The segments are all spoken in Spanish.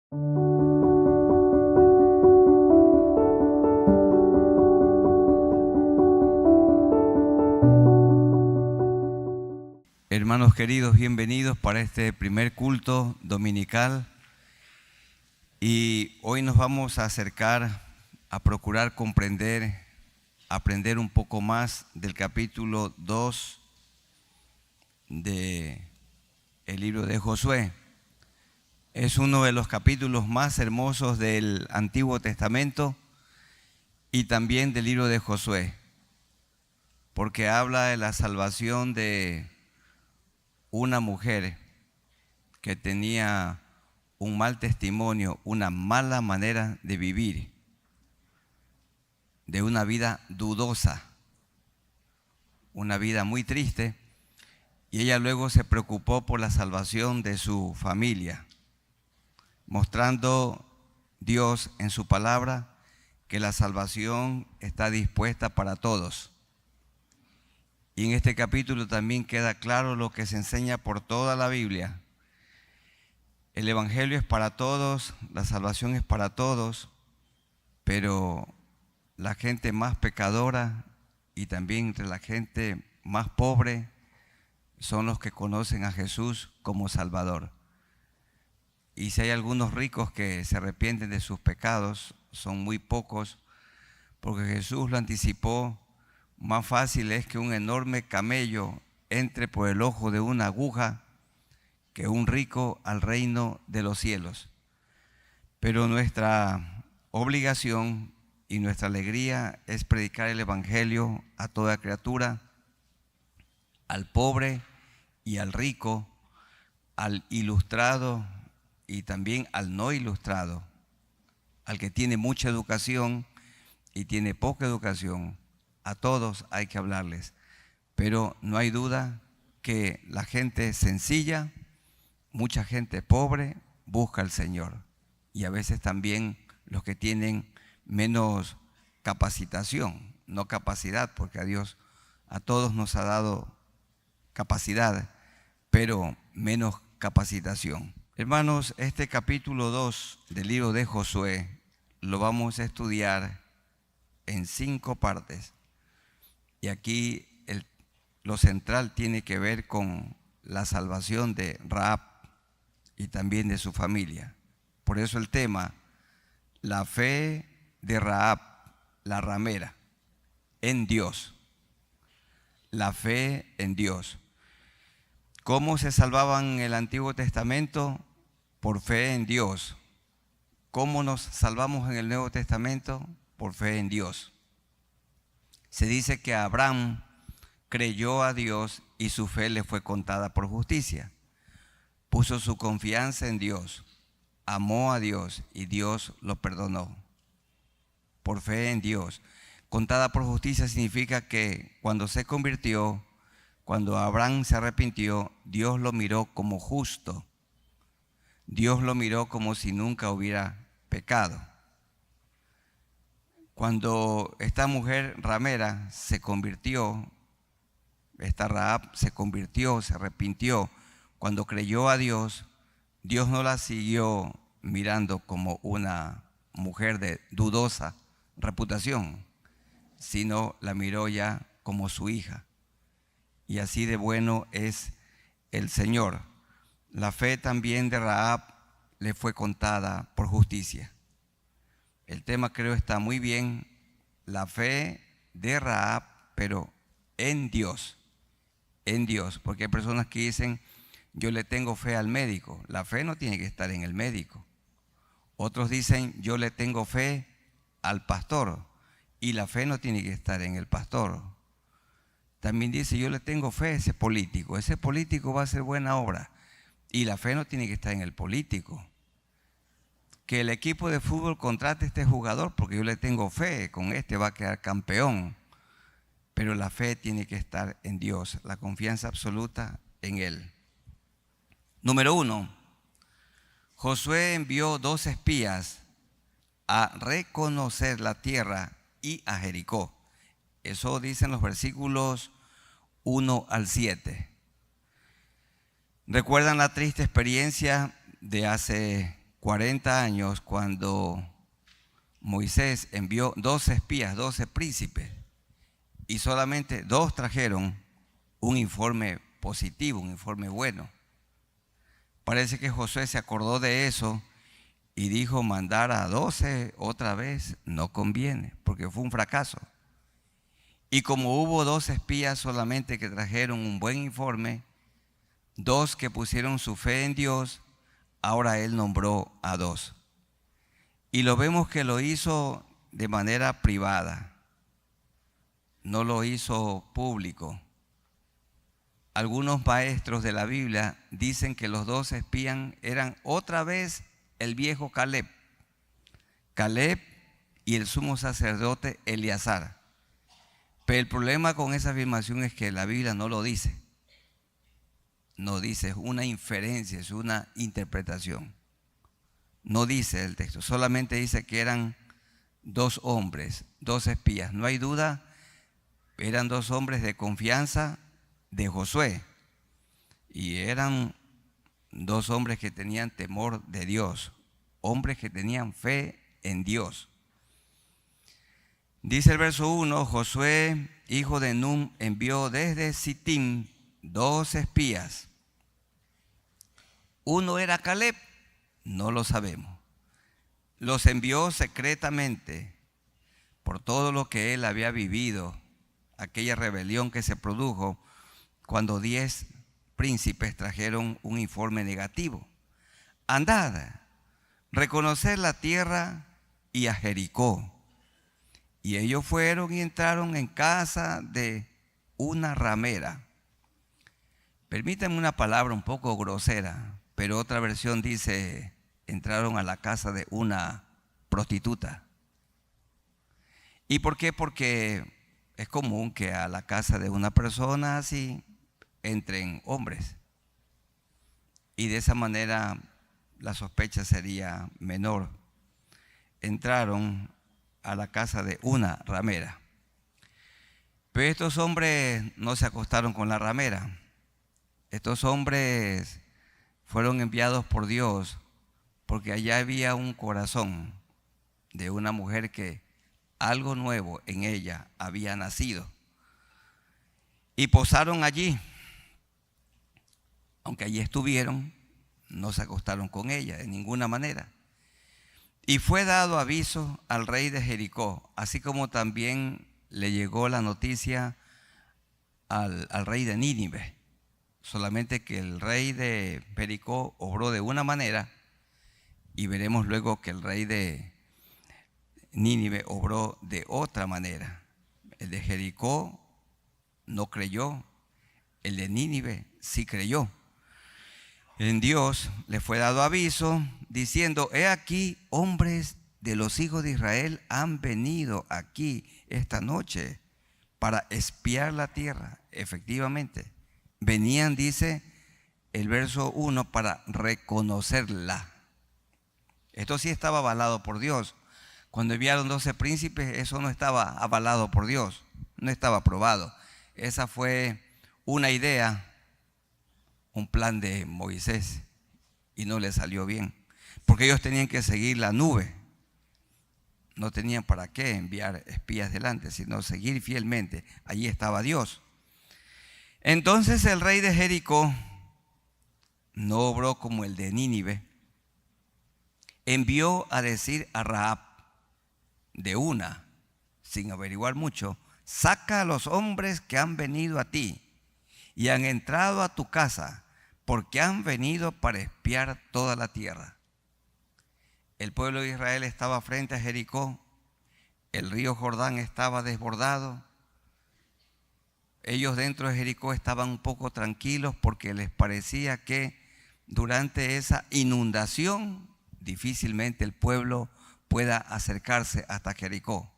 Hermanos queridos, bienvenidos para este primer culto dominical. Y hoy nos vamos a acercar a procurar comprender, aprender un poco más del capítulo 2 del libro de Josué. Es uno de los capítulos más hermosos del Antiguo Testamento y también del libro de Josué, porque habla de la salvación de una mujer que tenía un mal testimonio, una mala manera de vivir, de una vida dudosa, una vida muy triste, y ella luego se preocupó por la salvación de su familia, mostrando Dios en su palabra que la salvación está dispuesta para todos. Y en este capítulo también queda claro lo que se enseña por toda la Biblia. El Evangelio es para todos, la salvación es para todos, pero la gente más pecadora y también entre la gente más pobre son los que conocen a Jesús como Salvador. Y si hay algunos ricos que se arrepienten de sus pecados, son muy pocos, porque Jesús lo anticipó. Más fácil es que un enorme camello entre por el ojo de una aguja que un rico al reino de los cielos. Pero nuestra obligación y nuestra alegría es predicar el Evangelio a toda criatura, al pobre y al rico, al ilustrado y también al no ilustrado, al que tiene mucha educación y tiene poca educación. A todos hay que hablarles, pero no hay duda que la gente sencilla, mucha gente pobre, busca al Señor. Y a veces también los que tienen menos capacitación, no capacidad, porque a Dios a todos nos ha dado capacidad, pero menos capacitación. Hermanos, este capítulo 2 del libro de Josué lo vamos a estudiar en 5 partes. Y aquí lo central tiene que ver con la salvación de Rahab y también de su familia. Por eso el tema, la fe de Rahab, la ramera, en Dios. La fe en Dios. ¿Cómo se salvaban en el Antiguo Testamento? Por fe en Dios. ¿Cómo nos salvamos en el Nuevo Testamento? Por fe en Dios. Se dice que Abraham creyó a Dios y su fe le fue contada por justicia. Puso su confianza en Dios, amó a Dios y Dios lo perdonó. Por fe en Dios. Contada por justicia significa que cuando se convirtió, cuando Abraham se arrepintió, Dios lo miró como justo. Dios lo miró como si nunca hubiera pecado. Cuando esta mujer ramera se convirtió, esta Rahab se convirtió, se arrepintió, cuando creyó a Dios, Dios no la siguió mirando como una mujer de dudosa reputación, sino la miró ya como su hija. Y así de bueno es el Señor. La fe también de Rahab le fue contada por justicia. El tema creo está muy bien, la fe de Rahab, pero en Dios, porque hay personas que dicen, yo le tengo fe al médico. La fe no tiene que estar en el médico. Otros dicen, yo le tengo fe al pastor, y la fe no tiene que estar en el pastor. También dice, yo le tengo fe a ese político va a hacer buena obra, y la fe no tiene que estar en el político. Que el equipo de fútbol contrate a este jugador porque yo le tengo fe, con este va a quedar campeón. Pero la fe tiene que estar en Dios, la confianza absoluta en Él. Número 1, Josué envió 2 espías a reconocer la tierra y a Jericó. Eso dicen los versículos 1 al 7. ¿Recuerdan la triste experiencia de hace 40 años cuando Moisés envió 12 espías, 12 príncipes, y solamente 2 trajeron un informe positivo, un informe bueno. Parece que Josué se acordó de eso y dijo: mandar a 12 otra vez no conviene, porque fue un fracaso. Y como hubo 2 espías solamente que trajeron un buen informe, 2 que pusieron su fe en Dios, ahora él nombró a 2. Y lo vemos que lo hizo de manera privada, no lo hizo público. Algunos maestros de la Biblia dicen que los 2 espías eran otra vez el viejo Caleb y el sumo sacerdote Eleazar. Pero el problema con esa afirmación es que la Biblia no lo dice. No dice, es una inferencia, es una interpretación. No dice el texto, solamente dice que eran 2 hombres, 2 espías. No hay duda, eran 2 hombres de confianza de Josué. Y eran 2 hombres que tenían temor de Dios, hombres que tenían fe en Dios. Dice el verso 1, Josué, hijo de Nun, envió desde Sittim 2 espías. Uno era Caleb, no lo sabemos. Los envió secretamente por todo lo que él había vivido, aquella rebelión que se produjo cuando 10 príncipes trajeron un informe negativo. Andad, reconocer la tierra y a Jericó. Y ellos fueron y entraron en casa de una ramera. Permítanme una palabra un poco grosera, pero otra versión dice, entraron a la casa de una prostituta. ¿Y por qué? Porque es común que a la casa de una persona así entren hombres. Y de esa manera la sospecha sería menor. Entraron a la casa de una ramera. Pero estos hombres no se acostaron con la ramera. Estos hombres fueron enviados por Dios porque allá había un corazón de una mujer que algo nuevo en ella había nacido. Y posaron allí. Aunque allí estuvieron, no se acostaron con ella de ninguna manera. Y fue dado aviso al rey de Jericó, así como también le llegó la noticia al rey de Nínive. Solamente que el rey de Jericó obró de una manera y veremos luego que el rey de Nínive obró de otra manera. El de Jericó no creyó, el de Nínive sí creyó. En Dios le fue dado aviso diciendo: he aquí, hombres de los hijos de Israel han venido aquí esta noche para espiar la tierra. Efectivamente, venían, dice el verso 1, para reconocerla. Esto sí estaba avalado por Dios. Cuando enviaron 12 príncipes, eso no estaba avalado por Dios, no estaba aprobado. Esa fue una idea, un plan de Moisés, y no le salió bien, porque ellos tenían que seguir la nube. No tenían para qué enviar espías delante, sino seguir fielmente. Allí estaba Dios. Entonces el rey de Jericó no obró como el de Nínive. Envió a decir a Rahab de una, sin averiguar mucho: saca a los hombres que han venido a ti y han entrado a tu casa, porque han venido para espiar toda la tierra. El pueblo de Israel estaba frente a Jericó, el río Jordán estaba desbordado. Ellos dentro de Jericó estaban un poco tranquilos porque les parecía que durante esa inundación difícilmente el pueblo pueda acercarse hasta Jericó.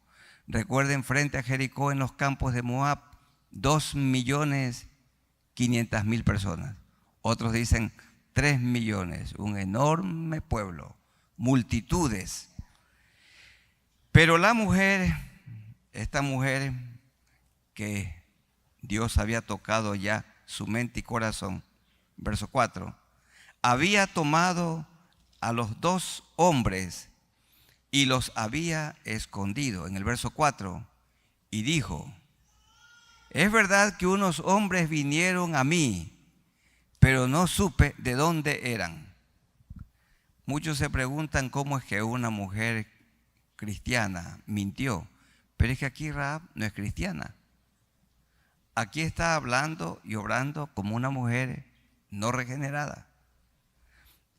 Recuerden, frente a Jericó, en los campos de Moab, 2.500.000 personas. Otros dicen 3 millones, un enorme pueblo, multitudes. Pero la mujer, esta mujer que Dios había tocado ya su mente y corazón, verso 4, había tomado a los 2 hombres y los había escondido. En el verso 4, y dijo: es verdad que unos hombres vinieron a mí, pero no supe de dónde eran. Muchos se preguntan cómo es que una mujer cristiana mintió, pero es que aquí Rahab no es cristiana. Aquí está hablando y obrando como una mujer no regenerada.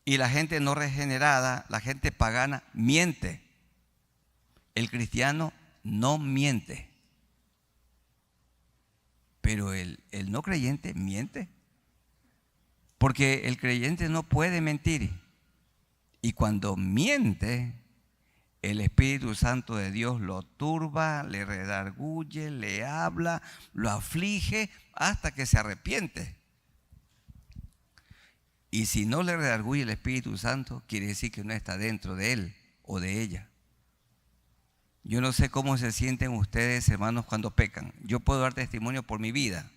Y la gente no regenerada, la gente pagana, miente. El cristiano no miente. Pero el no creyente miente. Porque el creyente no puede mentir. Y cuando miente, el Espíritu Santo de Dios lo turba, le redarguye, le habla, lo aflige hasta que se arrepiente. Y si no le redarguye el Espíritu Santo, quiere decir que no está dentro de él o de ella. Yo no sé cómo se sienten ustedes, hermanos, cuando pecan. Yo puedo dar testimonio por mi vida,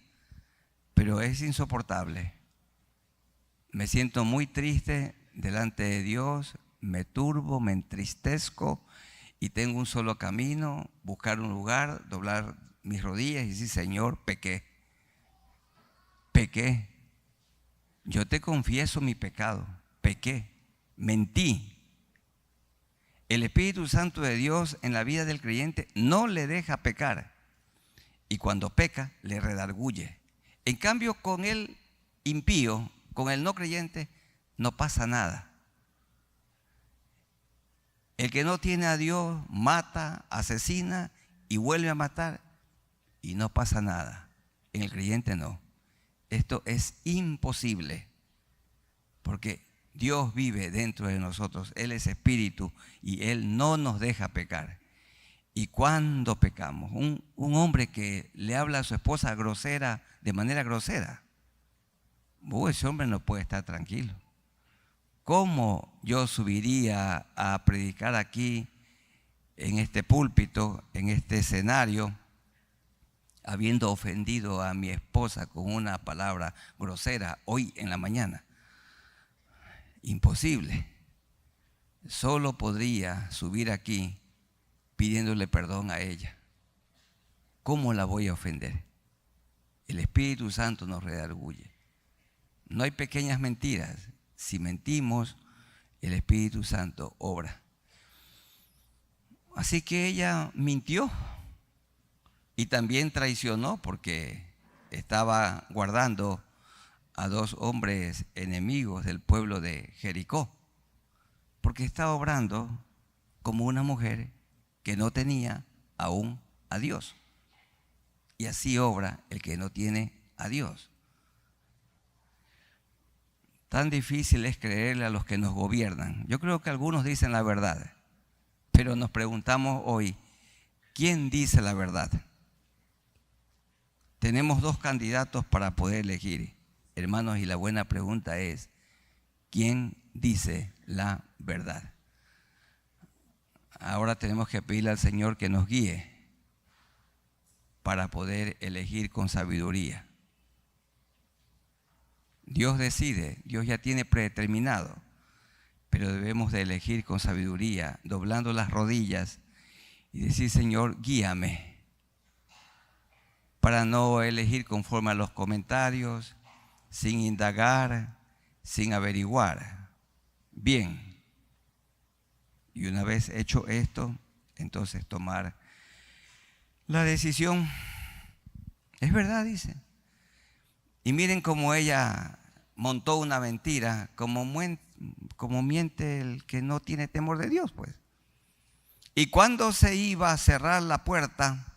pero es insoportable. Me siento muy triste delante de Dios, me turbo, me entristezco y tengo un solo camino: buscar un lugar, doblar mis rodillas y decir: Señor, pequé. Yo te confieso mi pecado, pequé, mentí. El Espíritu Santo de Dios en la vida del creyente no le deja pecar, y cuando peca le redarguye. En cambio, con el impío, con el no creyente, no pasa nada. El que no tiene a Dios mata, asesina y vuelve a matar y no pasa nada. En el creyente no. Esto es imposible, porque Dios vive dentro de nosotros. Él es espíritu y Él no nos deja pecar. Y cuando pecamos, un hombre que le habla a su esposa grosera, de manera grosera, ese hombre no puede estar tranquilo. ¿Cómo yo subiría a predicar aquí, en este púlpito, en este escenario, habiendo ofendido a mi esposa con una palabra grosera hoy en la mañana? Imposible. Solo podría subir aquí pidiéndole perdón a ella. ¿Cómo la voy a ofender? El Espíritu Santo nos redarguye. No hay pequeñas mentiras. Si mentimos, el Espíritu Santo obra. Así que ella mintió y también traicionó, porque estaba guardando a 2 hombres enemigos del pueblo de Jericó, porque estaba obrando como una mujer que no tenía aún a Dios. Y así obra el que no tiene a Dios. Tan difícil es creerle a los que nos gobiernan. Yo creo que algunos dicen la verdad, pero nos preguntamos hoy: ¿quién dice la verdad? Tenemos 2 candidatos para poder elegir, hermanos, y la buena pregunta es: ¿quién dice la verdad? Ahora tenemos que pedirle al Señor que nos guíe para poder elegir con sabiduría. Dios decide, Dios ya tiene predeterminado, pero debemos de elegir con sabiduría, doblando las rodillas y decir: Señor, guíame, para no elegir conforme a los comentarios, sin indagar, sin averiguar bien. Y una vez hecho esto, entonces tomar la decisión. Es verdad, dice. Y miren cómo ella montó una mentira, como miente el que no tiene temor de Dios, pues. Y cuando se iba a cerrar la puerta,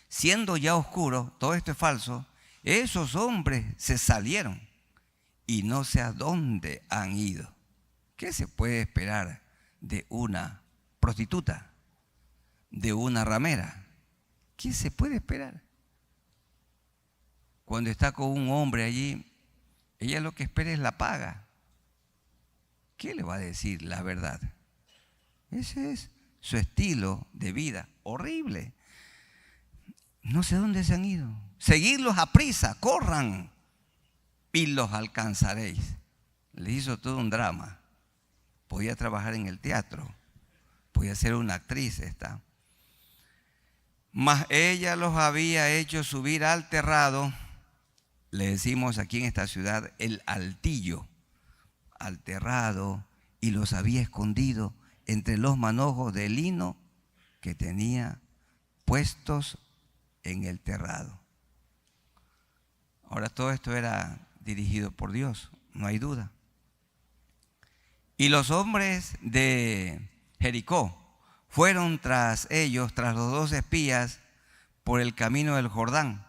siendo ya oscuro, todo esto es falso, esos hombres se salieron y no sé a dónde han ido. ¿Qué se puede esperar de una prostituta, de una ramera? ¿Qué se puede esperar? Cuando está con un hombre allí, ella lo que espera es la paga. ¿Qué le va a decir la verdad? Ese es su estilo de vida, horrible. No sé dónde se han ido. Seguidlos a prisa, corran y los alcanzaréis. Le hizo todo un drama. podía trabajar en el teatro, podía ser una actriz esta. Mas ella los había hecho subir al terrado, le decimos aquí en esta ciudad el altillo, al terrado, y los había escondido entre los manojos de lino que tenía puestos en el terrado. Ahora todo esto era dirigido por Dios, no hay duda. Y los hombres de Jericó fueron tras ellos, tras los 2 espías, por el camino del Jordán,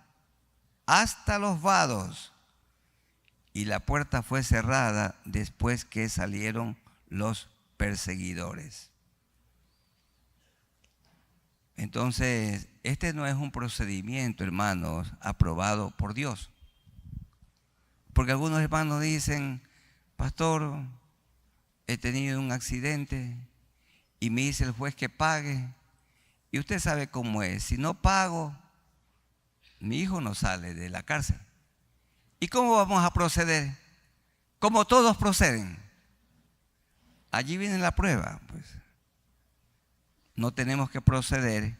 hasta los vados, y la puerta fue cerrada después que salieron los perseguidores. Entonces, este no es un procedimiento, hermanos, aprobado por Dios. Porque algunos hermanos dicen, pastor, he tenido un accidente y me dice el juez que pague. Y usted sabe cómo es, si no pago, mi hijo no sale de la cárcel. ¿Y cómo vamos a proceder? Como todos proceden. Allí viene la prueba, pues. No tenemos que proceder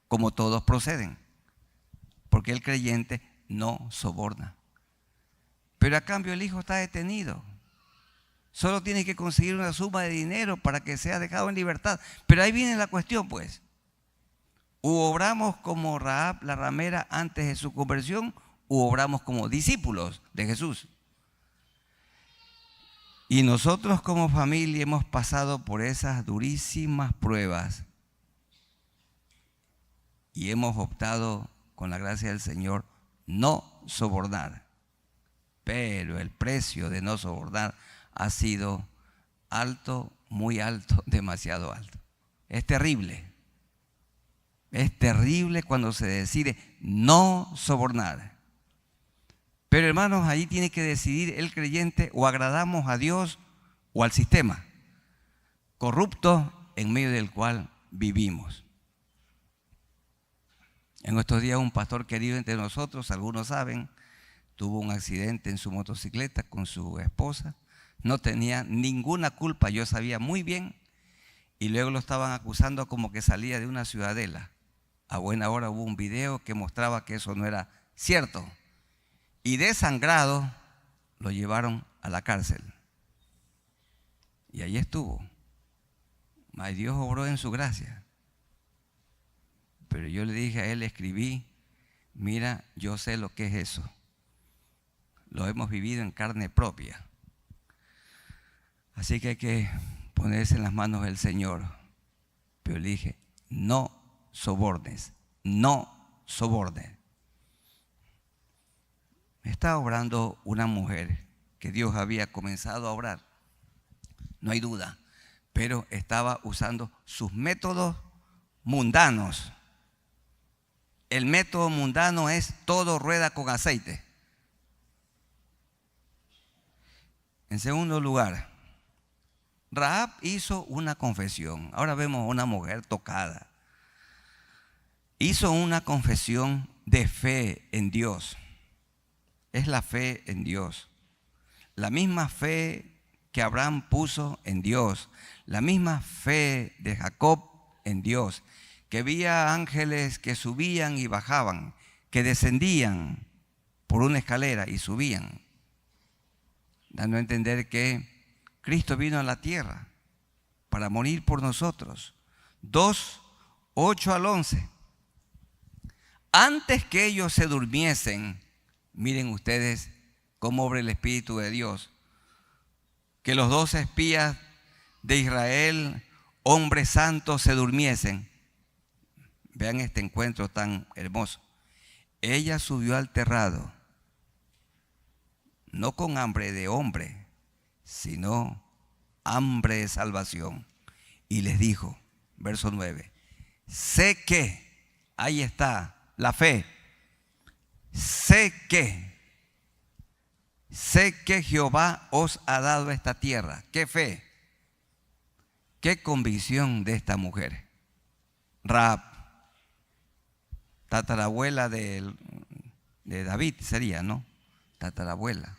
como todos proceden, porque el creyente no soborna. Pero a cambio el hijo está detenido. Solo tiene que conseguir una suma de dinero para que sea dejado en libertad. Pero ahí viene la cuestión, pues. ¿U obramos como Rahab la ramera antes de su conversión, u obramos como discípulos de Jesús? Y nosotros como familia hemos pasado por esas durísimas pruebas y hemos optado, con la gracia del Señor, no sobornar. Pero el precio de no sobornar ha sido alto, muy alto, demasiado alto. Es terrible. Es terrible cuando se decide no sobornar. Pero hermanos, ahí tiene que decidir el creyente: o agradamos a Dios o al sistema corrupto en medio del cual vivimos. En estos días un pastor querido entre nosotros, algunos saben, tuvo un accidente en su motocicleta con su esposa. No tenía ninguna culpa, yo sabía muy bien, y luego lo estaban acusando como que salía de una ciudadela. A buena hora hubo un video que mostraba que eso no era cierto. Y desangrado lo llevaron a la cárcel. Y allí estuvo. Mas Dios obró en su gracia. Pero yo le dije a él, escribí, mira, yo sé lo que es eso. Lo hemos vivido en carne propia. Así que hay que ponerse en las manos del Señor. Pero le dije, no sobornes, no sobornes. Está obrando una mujer que Dios había comenzado a obrar, no hay duda, pero estaba usando sus métodos mundanos. El método mundano es todo rueda con aceite. En segundo lugar, Rahab hizo una confesión. Ahora vemos a una mujer tocada. Hizo una confesión de fe en Dios. Es la fe en Dios. La misma fe que Abraham puso en Dios. La misma fe de Jacob en Dios. Que veía ángeles que subían y bajaban, que descendían por una escalera y subían, dando a entender que Cristo vino a la tierra para morir por nosotros. 2:8-11. Antes que ellos se durmiesen, miren ustedes cómo obra el Espíritu de Dios, que los 12 espías de Israel, hombres santos, se durmiesen. Vean este encuentro tan hermoso. Ella subió al terrado, no con hambre de hombre, sino hambre de salvación. Y les dijo, verso 9, sé que, ahí está la fe, sé que Jehová os ha dado esta tierra. ¿Qué fe? ¿Qué convicción de esta mujer? Rahab, tatarabuela de David sería, ¿no? Tatarabuela.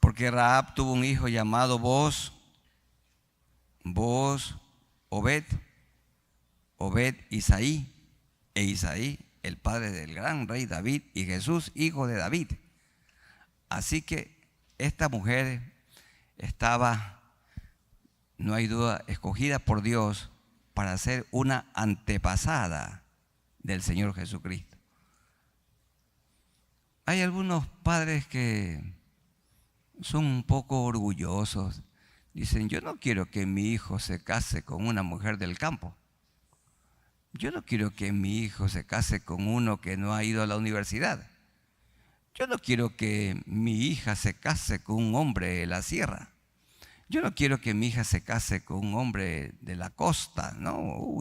Porque Rahab tuvo un hijo llamado Booz, Booz, Obed, Obed, Isaí, e Isaí, el padre del gran rey David, y Jesús, hijo de David. Así que esta mujer estaba, no hay duda, escogida por Dios para ser una antepasada del Señor Jesucristo. Hay algunos padres que son un poco orgullosos. Dicen, yo no quiero que mi hijo se case con una mujer del campo. Yo no quiero que mi hijo se case con uno que no ha ido a la universidad. Yo no quiero que mi hija se case con un hombre de la sierra. Yo no quiero que mi hija se case con un hombre de la costa. No.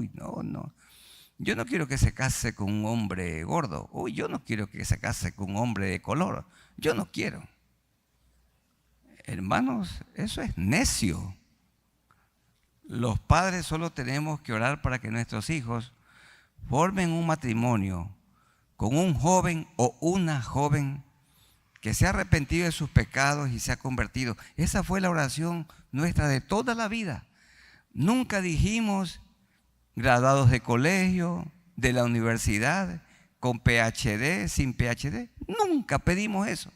Yo no quiero que se case con un hombre gordo. Yo no quiero que se case con un hombre de color. Yo no quiero. Hermanos, eso es necio. Los padres solo tenemos que orar para que nuestros hijos formen un matrimonio con un joven o una joven que se ha arrepentido de sus pecados y se ha convertido. Esa fue la oración nuestra de toda la vida. Nunca dijimos graduados de colegio, de la universidad, con PhD, sin PhD. Nunca pedimos eso.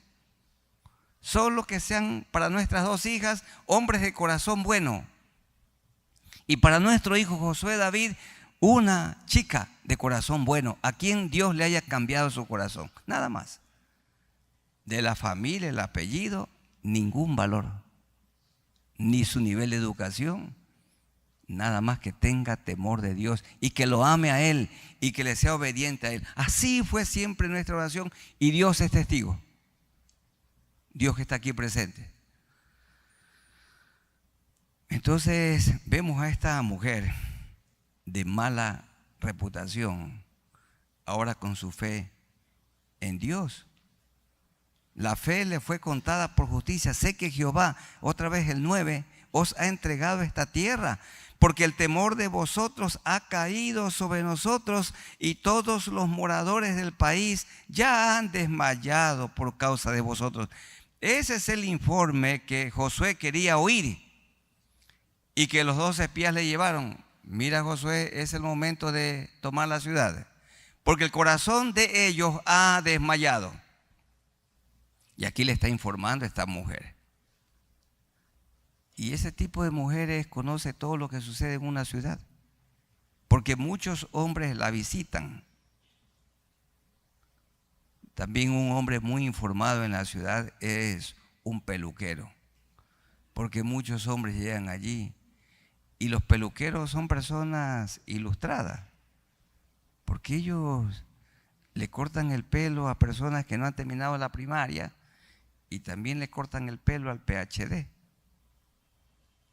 Solo que sean para nuestras dos hijas hombres de corazón bueno. Y para nuestro hijo Josué David, una chica de corazón bueno, a quien Dios le haya cambiado su corazón. Nada más. De la familia, el apellido, ningún valor. Ni su nivel de educación. Nada más que tenga temor de Dios y que lo ame a Él y que le sea obediente a Él. Así fue siempre nuestra oración y Dios es testigo. Dios que está aquí presente. Entonces vemos a esta mujer de mala reputación, ahora con su fe en Dios. La fe le fue contada por justicia. Sé que Jehová, otra vez el 9, os ha entregado esta tierra, porque el temor de vosotros ha caído sobre nosotros y todos los moradores del país ya han desmayado por causa de vosotros. Ese es el informe que Josué quería oír y que los dos espías le llevaron. Mira, Josué, es el momento de tomar la ciudad, porque el corazón de ellos ha desmayado. Y aquí le está informando esta mujer. Y ese tipo de mujeres conoce todo lo que sucede en una ciudad, porque muchos hombres la visitan. También un hombre muy informado en la ciudad es un peluquero, porque muchos hombres llegan allí y los peluqueros son personas ilustradas, porque ellos le cortan el pelo a personas que no han terminado la primaria y también le cortan el pelo al PhD.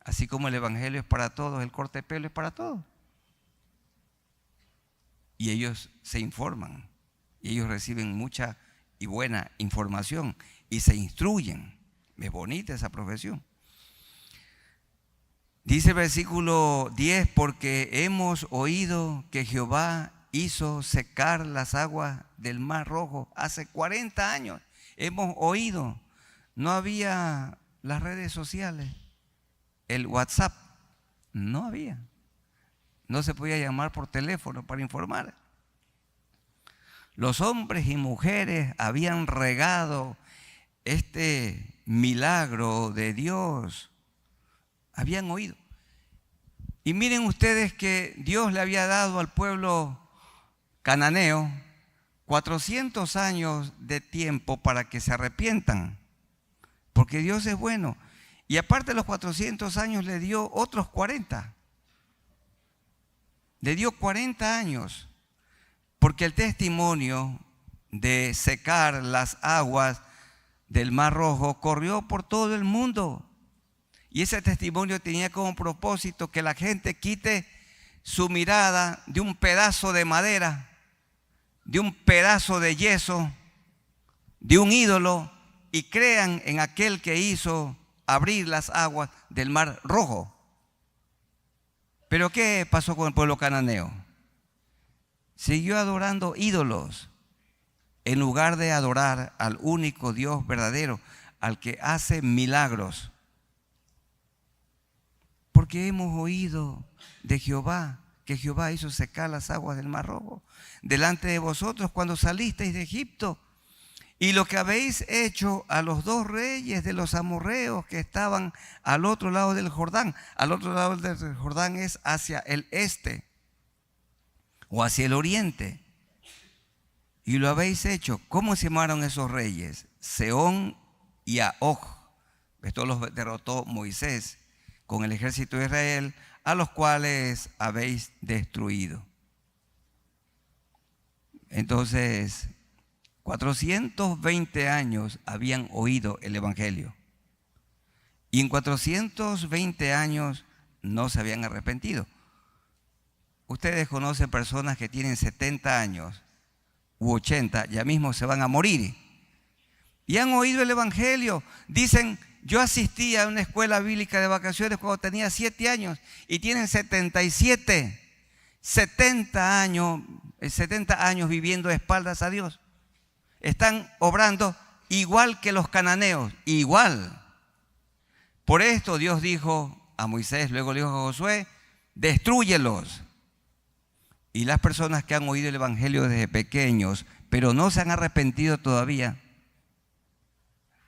Así como el evangelio es para todos, el corte de pelo es para todos. Y ellos se informan, y ellos reciben mucha y buena información, y se instruyen. Es bonita esa profesión. Dice el versículo 10, porque hemos oído que Jehová hizo secar las aguas del Mar Rojo hace 40 años. Hemos oído. No había las redes sociales. El WhatsApp no había. No se podía llamar por teléfono para informar. Los hombres y mujeres habían regado este milagro de Dios. Habían oído. Y miren ustedes que Dios le había dado al pueblo cananeo 400 años de tiempo para que se arrepientan. Porque Dios es bueno. Y aparte de los 400 años le dio otros 40. Le dio 40 años. Porque el testimonio de secar las aguas del Mar Rojo corrió por todo el mundo. Y ese testimonio tenía como propósito que la gente quite su mirada de un pedazo de madera, de un pedazo de yeso, de un ídolo, y crean en aquel que hizo abrir las aguas del Mar Rojo. Pero ¿qué pasó con el pueblo cananeo? Siguió adorando ídolos en lugar de adorar al único Dios verdadero, al que hace milagros. porque hemos oído de Jehová, que Jehová hizo secar las aguas del Mar Rojo delante de vosotros cuando salisteis de Egipto, y lo que habéis hecho a los 2 reyes de los amorreos que estaban al otro lado del Jordán. Al otro lado del Jordán es hacia el este o hacia el oriente. Y lo habéis hecho. ¿Cómo se llamaron esos reyes? Sehón y Ahog. Esto los derrotó Moisés con el ejército de Israel, a los cuales habéis destruido. Entonces, 420 años habían oído el Evangelio. Y en 420 años no se habían arrepentido. Ustedes conocen personas que tienen 70 años u 80, ya mismo se van a morir. Y han oído el Evangelio. Dicen, yo asistí a una escuela bíblica de vacaciones cuando tenía 7 años y tienen 77, 70 años viviendo de espaldas a Dios. Están obrando igual que los cananeos, igual. Por esto Dios dijo a Moisés, luego le dijo a Josué, destrúyelos. Y las personas que han oído el Evangelio desde pequeños, pero no se han arrepentido todavía,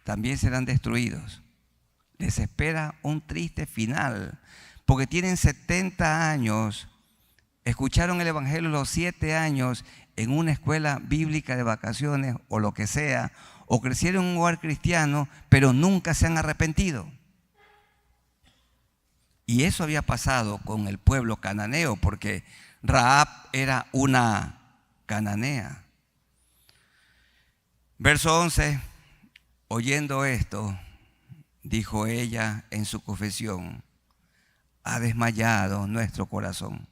también serán destruidos. Les espera un triste final, porque tienen 70 años, escucharon el Evangelio a los 7 años en una escuela bíblica de vacaciones o lo que sea, o crecieron en un hogar cristiano, pero nunca se han arrepentido. Y eso había pasado con el pueblo cananeo, porque Rahab era una cananea. Verso 11, oyendo esto, dijo ella en su confesión, ha desmayado nuestro corazón,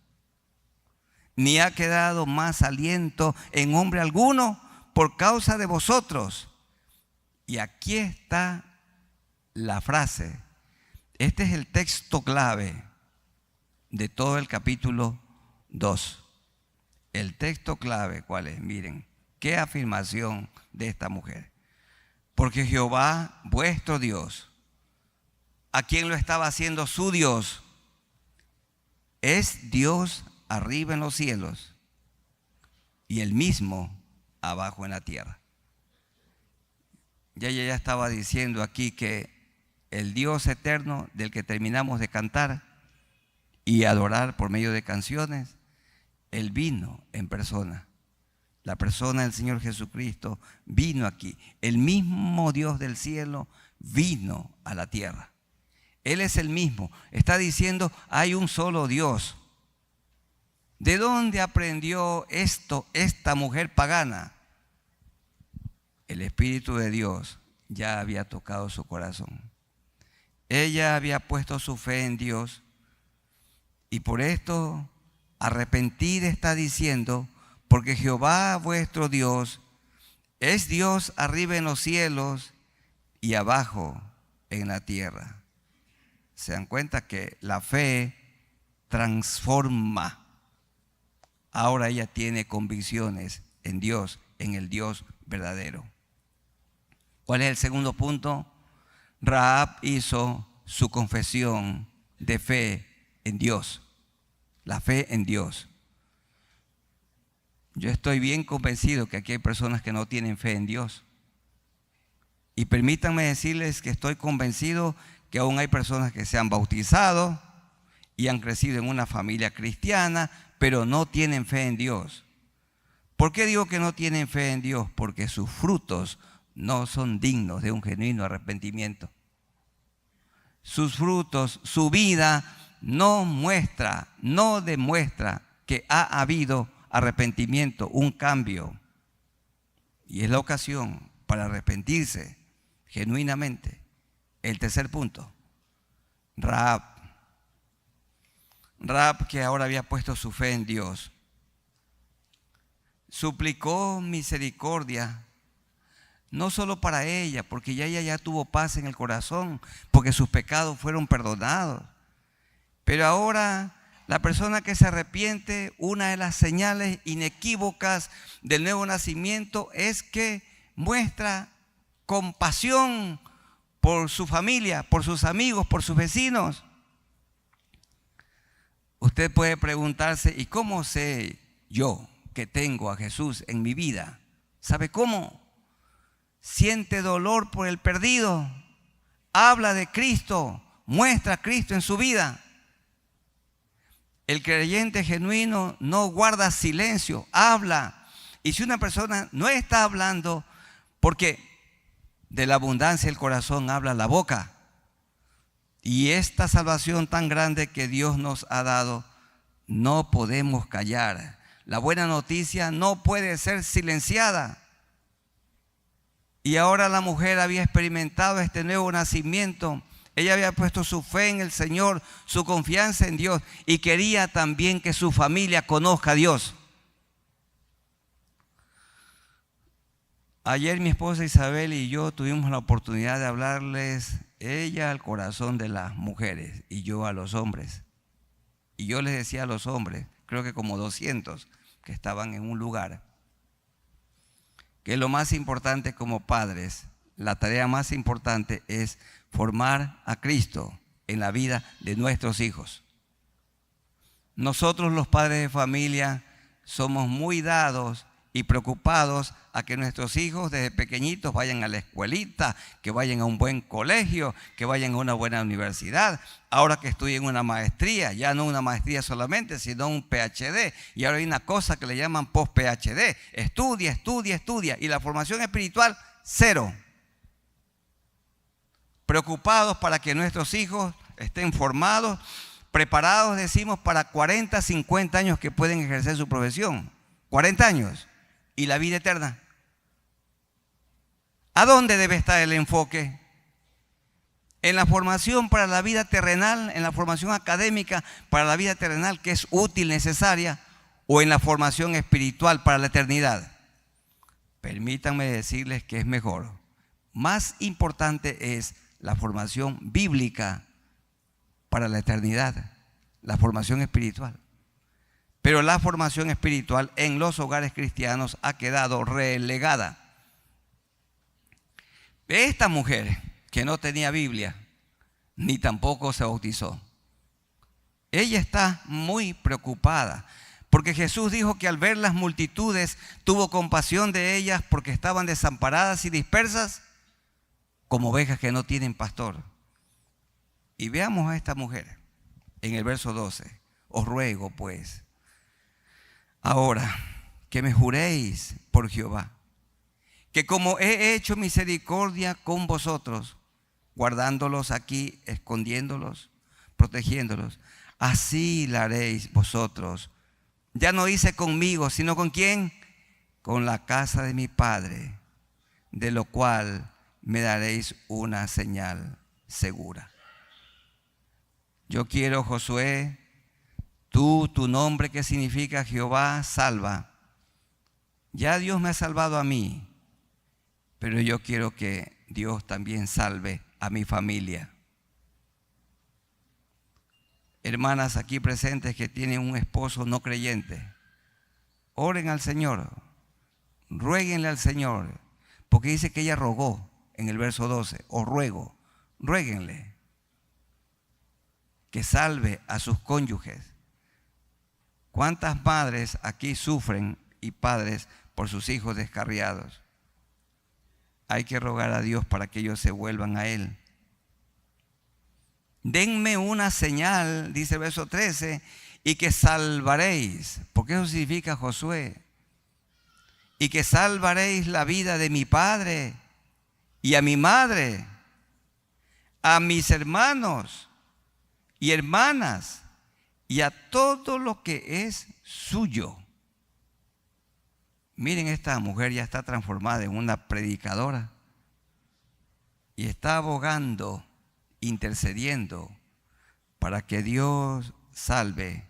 ni ha quedado más aliento en hombre alguno por causa de vosotros. Y aquí está la frase. Este es el texto clave de todo el capítulo 2. El texto clave, ¿cuál es? Miren, qué afirmación de esta mujer. Porque Jehová, vuestro Dios, ¿a quién lo estaba haciendo su Dios? Es Dios arriba en los cielos y el mismo abajo en la tierra. Ya ella estaba diciendo aquí que el Dios eterno del que terminamos de cantar y adorar por medio de canciones, Él vino en persona. La persona del Señor Jesucristo vino aquí. El mismo Dios del cielo vino a la tierra. Él es el mismo. Está diciendo, hay un solo Dios. ¿De dónde aprendió esto esta mujer pagana? El Espíritu de Dios ya había tocado su corazón. Ella había puesto su fe en Dios y por esto arrepentida está diciendo, porque Jehová vuestro Dios es Dios arriba en los cielos y abajo en la tierra. Se dan cuenta que la fe transforma. Ahora ella tiene convicciones en Dios, en el Dios verdadero. ¿Cuál es el segundo punto? Rahab hizo su confesión de fe en Dios. La fe en Dios. Yo estoy bien convencido que aquí hay personas que no tienen fe en Dios. Y permítanme decirles que estoy convencido que aún hay personas que se han bautizado y han crecido en una familia cristiana, pero no tienen fe en Dios. ¿Por qué digo que no tienen fe en Dios? Porque sus frutos no son dignos de un genuino arrepentimiento. Sus frutos, su vida no demuestra que ha habido arrepentimiento, un cambio. Y es la ocasión para arrepentirse genuinamente. El tercer punto, Rahab, que ahora había puesto su fe en Dios, suplicó misericordia, no solo para ella, porque ella ya tuvo paz en el corazón, porque sus pecados fueron perdonados. Pero ahora la persona que se arrepiente, una de las señales inequívocas del nuevo nacimiento es que muestra compasión por su familia, por sus amigos, por sus vecinos. Usted puede preguntarse, ¿y cómo sé yo que tengo a Jesús en mi vida? ¿Sabe cómo? Siente dolor por el perdido, habla de Cristo, muestra a Cristo en su vida. El creyente genuino no guarda silencio, habla. Y si una persona no está hablando, porque de la abundancia del corazón habla la boca. Y esta salvación tan grande que Dios nos ha dado, no podemos callar. La buena noticia no puede ser silenciada. Y ahora la mujer había experimentado este nuevo nacimiento. Ella había puesto su fe en el Señor, su confianza en Dios, y quería también que su familia conozca a Dios. Ayer mi esposa Isabel y yo tuvimos la oportunidad de hablarles, ella al corazón de las mujeres y yo a los hombres. Y yo les decía a los hombres, creo que como 200 que estaban en un lugar, que lo más importante como padres, la tarea más importante es formar a Cristo en la vida de nuestros hijos. Nosotros los padres de familia somos muy dados y preocupados a que nuestros hijos desde pequeñitos vayan a la escuelita, que vayan a un buen colegio, que vayan a una buena universidad. Ahora que estudien una maestría, ya no una maestría solamente, sino un PhD. Y ahora hay una cosa que le llaman post-PhD. Estudia, estudia, estudia. Y la formación espiritual, cero. Preocupados para que nuestros hijos estén formados, preparados, decimos, para 40, 50 años que pueden ejercer su profesión. 40 años. ¿Y la vida eterna? ¿A dónde debe estar el enfoque? ¿En la formación para la vida terrenal, en la formación académica para la vida terrenal que es útil, necesaria, o en la formación espiritual para la eternidad? Permítanme decirles que es mejor. Más importante es la formación bíblica para la eternidad, la formación espiritual. Pero la formación espiritual en los hogares cristianos ha quedado relegada. Esta mujer que no tenía Biblia, ni tampoco se bautizó, ella está muy preocupada, porque Jesús dijo que al ver las multitudes tuvo compasión de ellas porque estaban desamparadas y dispersas como ovejas que no tienen pastor. Y veamos a esta mujer en el verso 12. Os ruego pues, ahora que me juréis por Jehová, que como he hecho misericordia con vosotros, guardándolos aquí, escondiéndolos, protegiéndolos, así la haréis vosotros. Ya no hice conmigo, sino con ¿quién? Con la casa de mi Padre, de lo cual me daréis una señal segura. Yo quiero, Josué, tu nombre que significa Jehová salva. Ya Dios me ha salvado a mí, pero yo quiero que Dios también salve a mi familia. Hermanas aquí presentes que tienen un esposo no creyente, oren al Señor, ruéguenle al Señor, porque dice que ella rogó en el verso 12, os ruego, ruéguenle que salve a sus cónyuges. ¿Cuántas madres aquí sufren y padres por sus hijos descarriados? Hay que rogar a Dios para que ellos se vuelvan a Él. Denme una señal, dice el verso 13, y que salvaréis, porque eso significa Josué, y que salvaréis la vida de mi padre y a mi madre, a mis hermanos y hermanas, y a todo lo que es suyo. Miren, esta mujer ya está transformada en una predicadora y está abogando, intercediendo para que Dios salve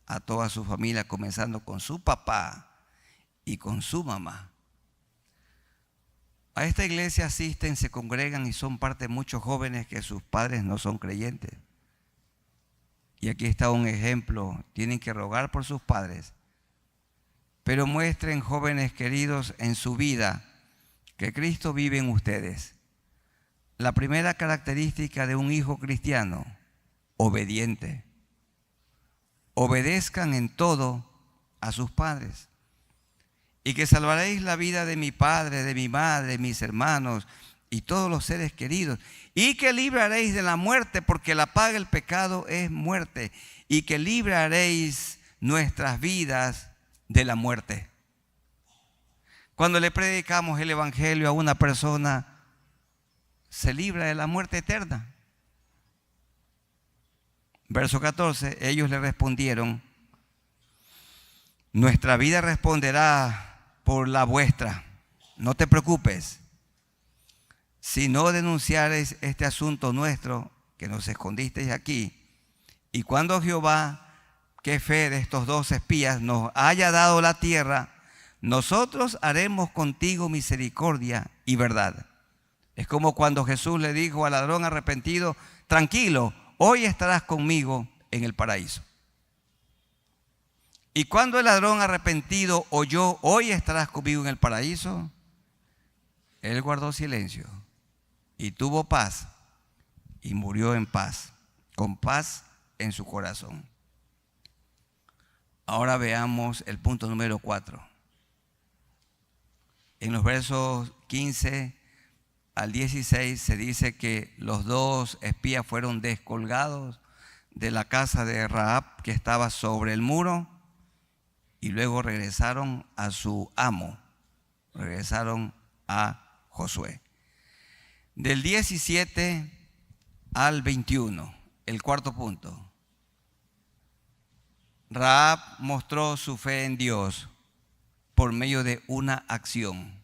a toda su familia, comenzando con su papá y con su mamá. A esta iglesia asisten, se congregan y son parte de muchos jóvenes que sus padres no son creyentes. Y aquí está un ejemplo, tienen que rogar por sus padres, pero muestren, jóvenes queridos, en su vida que Cristo vive en ustedes. La primera característica de un hijo cristiano, obediente. obedezcan en todo a sus padres, y que salvaréis la vida de mi padre, de mi madre, de mis hermanos y todos los seres queridos, y que libraréis de la muerte, porque la paga del pecado es muerte, y que libraréis nuestras vidas de la muerte. Cuando le predicamos el evangelio a una persona, se libra de la muerte eterna. Verso 14, ellos le respondieron: nuestra vida responderá por la vuestra. No te preocupes. Si no denunciareis este asunto nuestro, que nos escondisteis aquí, y cuando Jehová, qué fe de estos dos espías, nos haya dado la tierra, nosotros haremos contigo misericordia y verdad. Es como cuando Jesús le dijo al ladrón arrepentido: tranquilo, hoy estarás conmigo en el paraíso. Y cuando el ladrón arrepentido oyó: hoy estarás conmigo en el paraíso, él guardó silencio y tuvo paz y murió en paz, con paz en su corazón. Ahora veamos el punto número 4. En los versos 15 al 16 se dice que los dos espías fueron descolgados de la casa de Rahab, que estaba sobre el muro, y luego regresaron a su amo, regresaron a Josué. Del 17 al 21, el cuarto punto. Rahab mostró su fe en Dios por medio de una acción.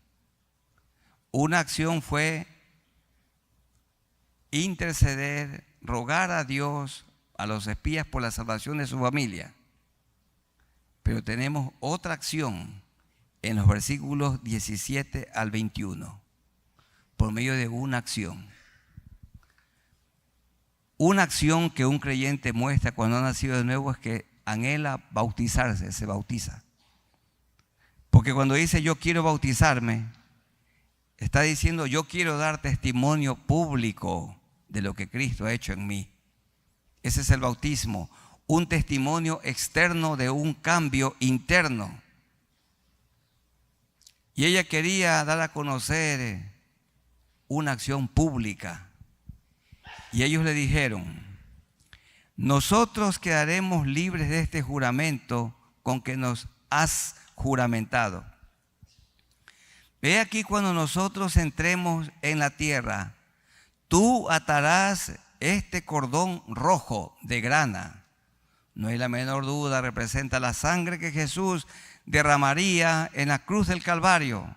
Una acción fue interceder, rogar a Dios, a los espías, por la salvación de su familia. Pero tenemos otra acción en los versículos 17 al 21, por medio de una acción. Una acción que un creyente muestra cuando ha nacido de nuevo es que anhela bautizarse, se bautiza. Porque cuando dice yo quiero bautizarme, está diciendo yo quiero dar testimonio público de lo que Cristo ha hecho en mí. Ese es el bautismo, un testimonio externo de un cambio interno. Y ella quería dar a conocer una acción pública. Y ellos le dijeron: nosotros quedaremos libres de este juramento con que nos has juramentado. Ve aquí, cuando nosotros entremos en la tierra, tú atarás este cordón rojo de grana. No hay la menor duda, representa la sangre que Jesús derramaría en la cruz del Calvario.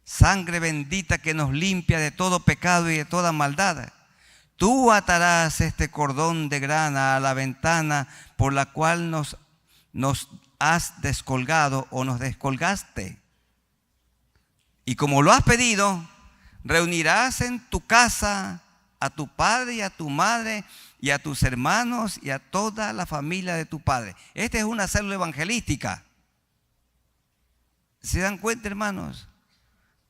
Sangre bendita que nos limpia de todo pecado y de toda maldad. Tú atarás este cordón de grana a la ventana por la cual nos has descolgado o nos descolgaste. Y como lo has pedido, reunirás en tu casa a tu padre y a tu madre y a tus hermanos y a toda la familia de tu padre. Esta es una célula evangelística. ¿Se dan cuenta, hermanos?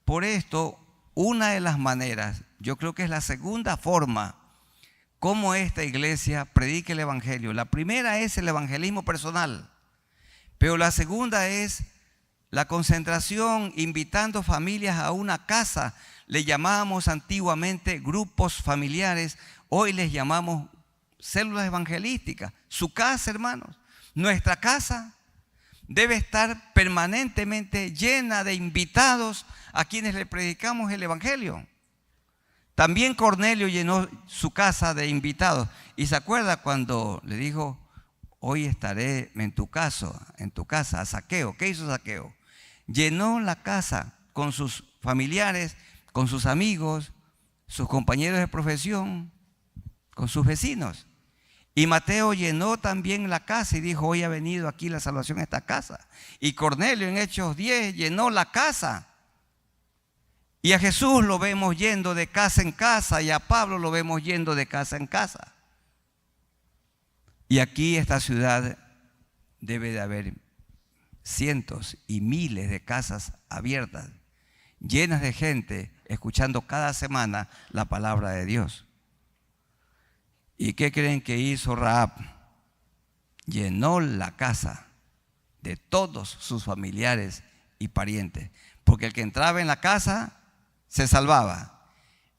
Por esto, una de las maneras, yo creo que es la segunda forma como esta iglesia predica el evangelio. La primera es el evangelismo personal, pero la segunda es la concentración, invitando familias a una casa. Le llamábamos antiguamente grupos familiares, hoy les llamamos células evangelísticas. Su casa, hermanos, nuestra casa debe estar permanentemente llena de invitados a quienes le predicamos el evangelio. También Cornelio llenó su casa de invitados. Y se acuerda cuando le dijo: hoy estaré en tu casa, a Zaqueo. ¿Qué hizo Zaqueo? Llenó la casa con sus familiares, con sus amigos, sus compañeros de profesión, con sus vecinos. Y Mateo llenó también la casa y dijo: hoy ha venido aquí la salvación a esta casa. Y Cornelio en Hechos 10 llenó la casa. Y a Jesús lo vemos yendo de casa en casa, y a Pablo lo vemos yendo de casa en casa. Y aquí esta ciudad debe de haber cientos y miles de casas abiertas, llenas de gente escuchando cada semana la palabra de Dios. ¿Y qué creen que hizo Rahab? llenó la casa de todos sus familiares y parientes. Porque el que entraba en la casa se salvaba.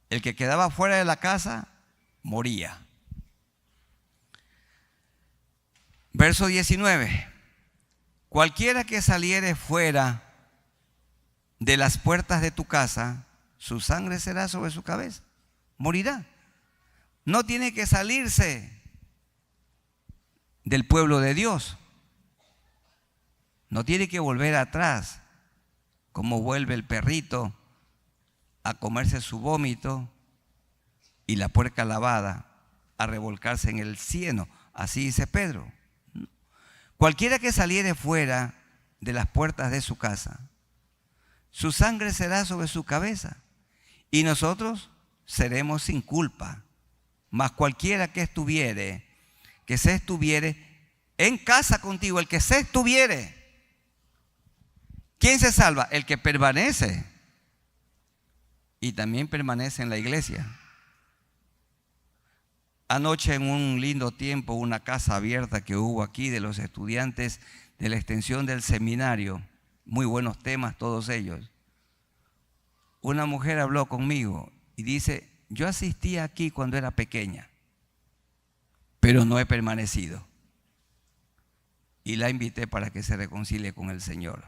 El que quedaba fuera de la casa moría. Verso 19. Cualquiera que saliere fuera de las puertas de tu casa, su sangre será sobre su cabeza. Morirá. No tiene que salirse del pueblo de Dios. No tiene que volver atrás, como vuelve el perrito a comerse su vómito y la puerca lavada a revolcarse en el cieno. Así dice Pedro. Cualquiera que saliere fuera de las puertas de su casa, su sangre será sobre su cabeza y nosotros seremos sin culpa. Mas cualquiera que se estuviere en casa contigo, el que se estuviere, ¿quién se salva? El que permanece y también permanece en la iglesia. Anoche, en un lindo tiempo, una casa abierta que hubo aquí de los estudiantes de la extensión del seminario, muy buenos temas todos ellos, una mujer habló conmigo y dice: yo asistí aquí cuando era pequeña, pero no he permanecido. Y la invité para que se reconcilie con el Señor.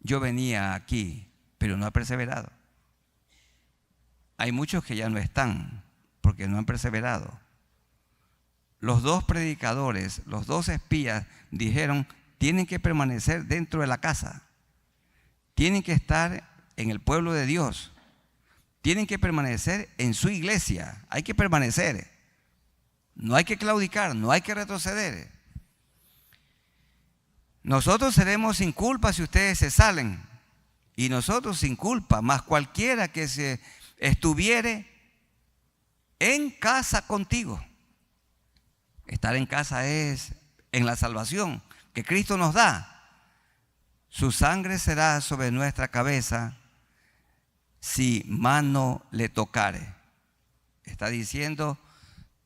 Yo venía aquí, pero no he perseverado. Hay muchos que ya no están porque no han perseverado. Los dos predicadores, los dos espías dijeron: tienen que permanecer dentro de la casa, tienen que estar en el pueblo de Dios, tienen que permanecer en su iglesia. Hay que permanecer, no hay que claudicar, no hay que retroceder. Nosotros seremos sin culpa si ustedes se salen, y nosotros sin culpa, mas cualquiera que se estuviere en casa contigo. Estar en casa es en la salvación que Cristo nos da. Su sangre será sobre nuestra cabeza si mano le tocare. Está diciendo: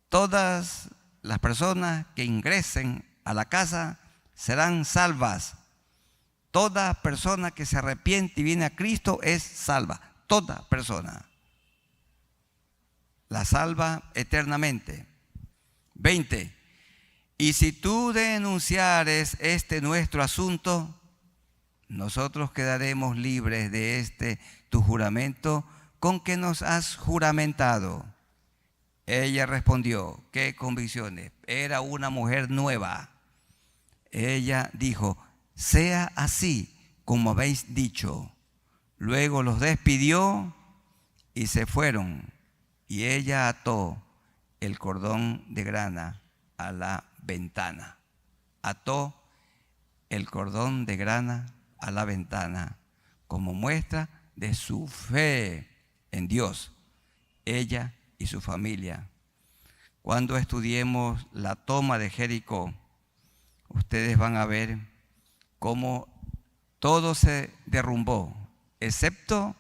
todas las personas que ingresen a la casa serán salvas. Toda persona que se arrepiente y viene a Cristo es salva. Toda persona. La salva eternamente. 20. Y si tú denunciares este nuestro asunto, nosotros quedaremos libres de este tu juramento con que nos has juramentado. Ella respondió: ¿qué convicciones? Era una mujer nueva. Ella dijo: sea así como habéis dicho. Luego los despidió y se fueron. Y ella ató el cordón de grana a la ventana. Ató el cordón de grana a la ventana como muestra de su fe en Dios, ella y su familia. Cuando estudiemos la toma de Jericó, ustedes van a ver cómo todo se derrumbó, excepto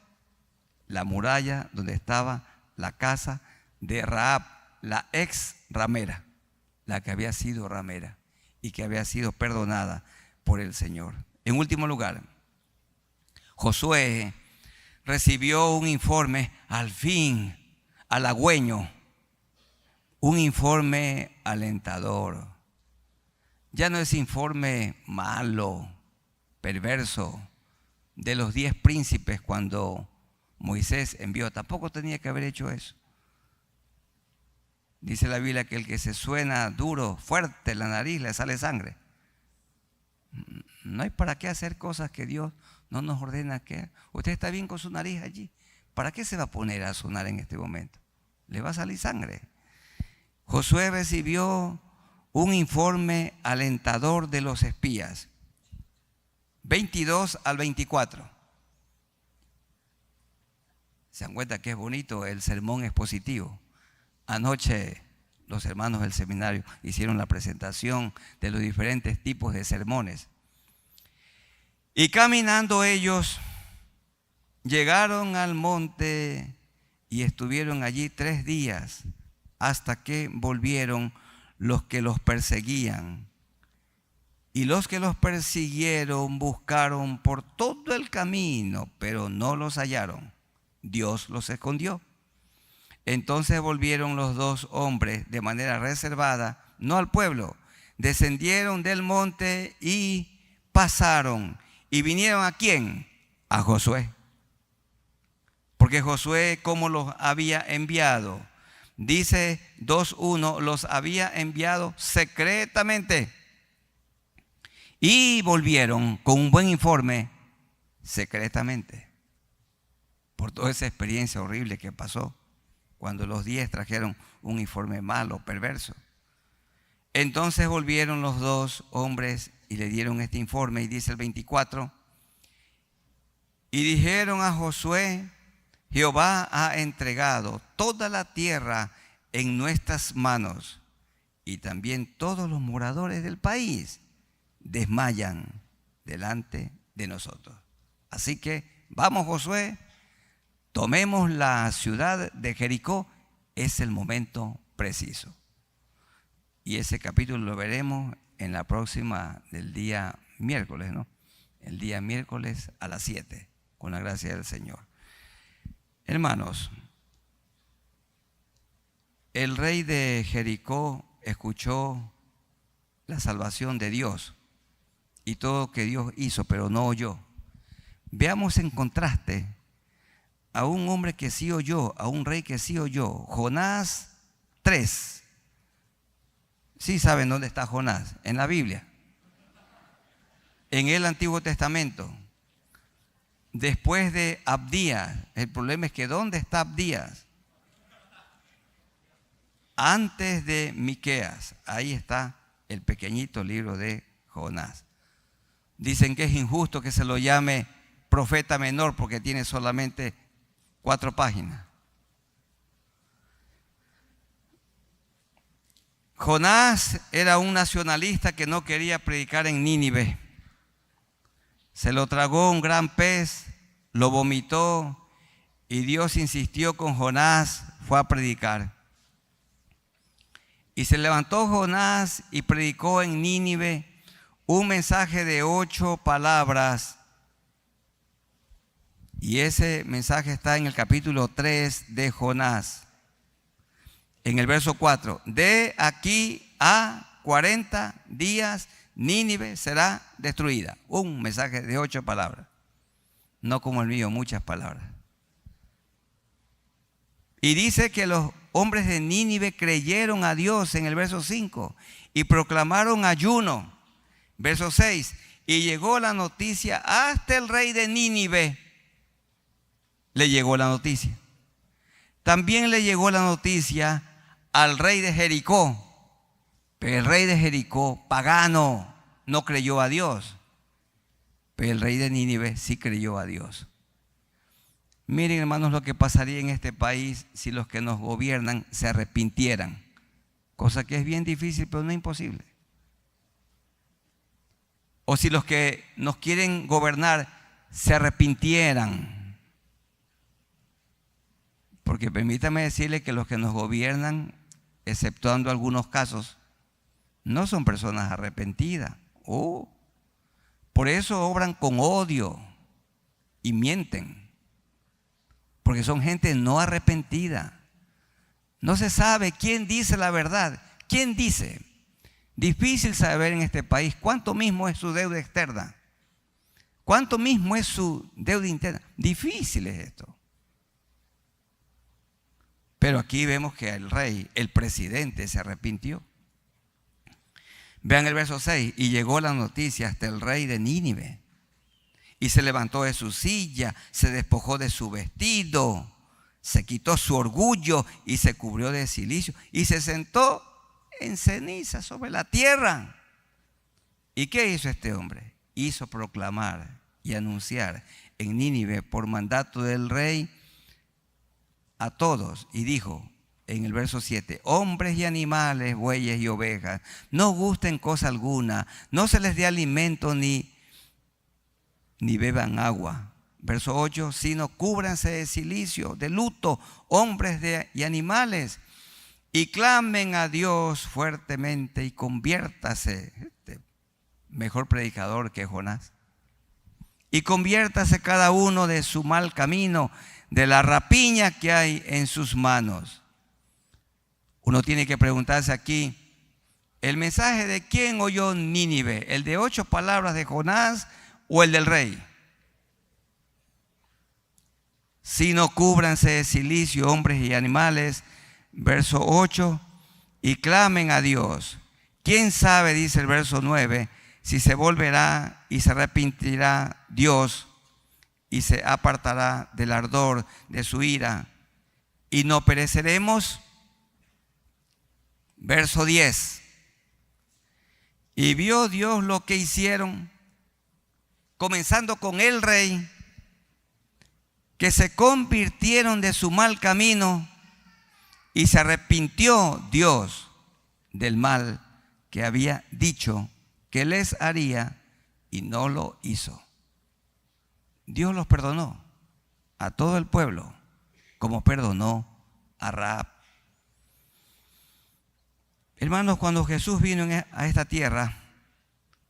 la muralla donde estaba la casa de Rahab, la ex ramera, la que había sido ramera y que había sido perdonada por el Señor. En último lugar, Josué recibió un informe, al fin, halagüeño, un informe alentador. Ya no es informe malo, perverso, de los 10 príncipes cuando Moisés envió. Tampoco tenía que haber hecho eso. Dice la Biblia que el que se suena duro, fuerte, la nariz le sale sangre. No hay para qué hacer cosas que Dios no nos ordena que. Usted está bien con su nariz allí. ¿Para qué se va a poner a sonar en este momento? Le va a salir sangre. Josué recibió un informe alentador de los espías. 22 al 24. Se dan cuenta que es bonito, el sermón expositivo. Anoche los hermanos del seminario hicieron la presentación de los diferentes tipos de sermones. Y caminando ellos, llegaron al monte y estuvieron allí 3 días hasta que volvieron los que los perseguían. Y los que los persiguieron buscaron por todo el camino, pero no los hallaron. Dios los escondió. Entonces volvieron los dos hombres de manera reservada, no al pueblo. Descendieron del monte y pasaron. ¿Y vinieron a quién? A Josué. Porque Josué, ¿cómo los había enviado? Dice 2:1, los había enviado secretamente. Y volvieron con un buen informe secretamente. Por toda esa experiencia horrible que pasó cuando los 10 trajeron un informe malo, perverso. Entonces volvieron los dos hombres y le dieron este informe. Y dice el 24, y dijeron a Josué: Jehová ha entregado toda la tierra en nuestras manos, y también todos los moradores del país desmayan delante de nosotros. Así que vamos, Josué, tomemos la ciudad de Jericó. Es el momento preciso. Y ese capítulo lo veremos en la próxima del día miércoles, ¿no? El día miércoles a las 7, con la gracia del Señor. Hermanos, el rey de Jericó escuchó la salvación de Dios y todo lo que Dios hizo, pero no oyó. Veamos en contraste a un hombre que sí oyó, a un rey que sí oyó. Jonás 3. Sí saben dónde está Jonás, en la Biblia, en el Antiguo Testamento. Después de Abdías, el problema es que ¿dónde está Abdías? Antes de Miqueas, ahí está el pequeñito libro de Jonás. Dicen que es injusto que se lo llame profeta menor porque tiene solamente 4 páginas. Jonás era un nacionalista que no quería predicar en Nínive. Se lo tragó un gran pez, lo vomitó y Dios insistió con Jonás, fue a predicar. Y se levantó Jonás y predicó en Nínive un mensaje de 8 palabras. Y ese mensaje está en el capítulo 3 de Jonás. En el verso 4, de aquí a 40 días Nínive será destruida. Un mensaje de 8 palabras. No como el mío, muchas palabras. Y dice que los hombres de Nínive creyeron a Dios en el verso 5 y proclamaron ayuno. Verso 6, y llegó la noticia hasta el rey de Nínive. Le llegó la noticia. También le llegó la noticia al rey de Jericó. Pero el rey de Jericó, pagano, no creyó a Dios. Pero el rey de Nínive sí creyó a Dios. Miren, hermanos, lo que pasaría en este país si los que nos gobiernan se arrepintieran. Cosa que es bien difícil, pero no imposible. O si los que nos quieren gobernar se arrepintieran. Porque permítame decirle que los que nos gobiernan, exceptuando algunos casos, no son personas arrepentidas. Por eso obran con odio y mienten. Porque son gente no arrepentida. No se sabe quién dice la verdad. ¿Quién dice? Difícil saber en este país cuánto mismo es su deuda externa. ¿Cuánto mismo es su deuda interna? Difícil es esto. Pero aquí vemos que el rey, el presidente, se arrepintió. Vean el verso 6. Y llegó la noticia hasta el rey de Nínive. Y se levantó de su silla, se despojó de su vestido, se quitó su orgullo y se cubrió de cilicio. Y se sentó en ceniza sobre la tierra. ¿Y qué hizo este hombre? Hizo proclamar y anunciar en Nínive por mandato del rey a todos, y dijo en el verso 7, hombres y animales, bueyes y ovejas, no gusten cosa alguna, no se les dé alimento ni beban agua. Verso 8, sino cúbranse de cilicio, de luto, hombres y animales, y clamen a Dios fuertemente y conviértase. Mejor predicador que Jonás. Y conviértase cada uno de su mal camino, de la rapiña que hay en sus manos. Uno tiene que preguntarse aquí, ¿el mensaje de quién oyó Nínive? ¿El de 8 palabras de Jonás o el del rey? Sino cúbranse de cilicio hombres y animales, verso 8, y clamen a Dios. ¿Quién sabe, dice el verso 9, si se volverá y se arrepentirá Dios y se apartará del ardor de su ira y no pereceremos? Verso 10. Y vio Dios lo que hicieron, comenzando con el rey, que se convirtieron de su mal camino y se arrepintió Dios del mal que había dicho que les haría y no lo hizo. Dios los perdonó a todo el pueblo, como perdonó a Rahab. Hermanos, cuando Jesús vino a esta tierra,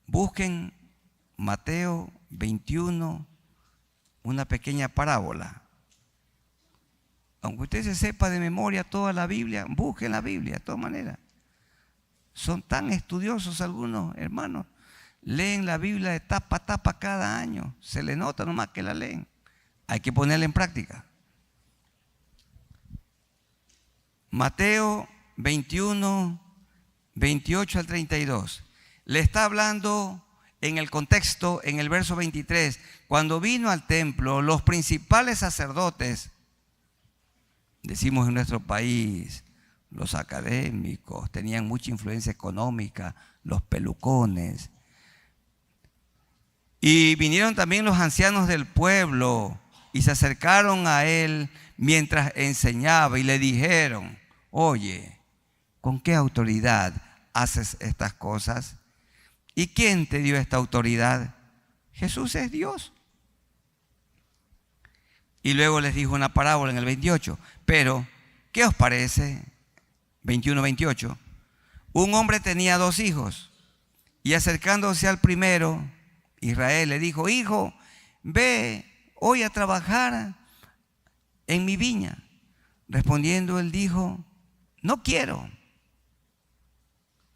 busquen Mateo 21, una pequeña parábola. Aunque usted se sepa de memoria toda la Biblia, busquen la Biblia de todas maneras. Son tan estudiosos algunos hermanos. Leen la Biblia de tapa a tapa cada año. Se le nota nomás que la leen. Hay que ponerla en práctica. Mateo 21, 28 al 32. Le está hablando en el contexto, en el verso 23. Cuando vino al templo, los principales sacerdotes, decimos en nuestro país, los académicos, tenían mucha influencia económica, los pelucones. Y vinieron también los ancianos del pueblo y se acercaron a él mientras enseñaba y le dijeron, oye, ¿con qué autoridad haces estas cosas? ¿Y quién te dio esta autoridad? Jesús es Dios. Y luego les dijo una parábola en el 28. Pero, ¿qué os parece? 21, 28. Un hombre tenía 2 hijos y acercándose al primero, Israel le dijo, hijo, ve hoy a trabajar en mi viña. Respondiendo él dijo, no quiero.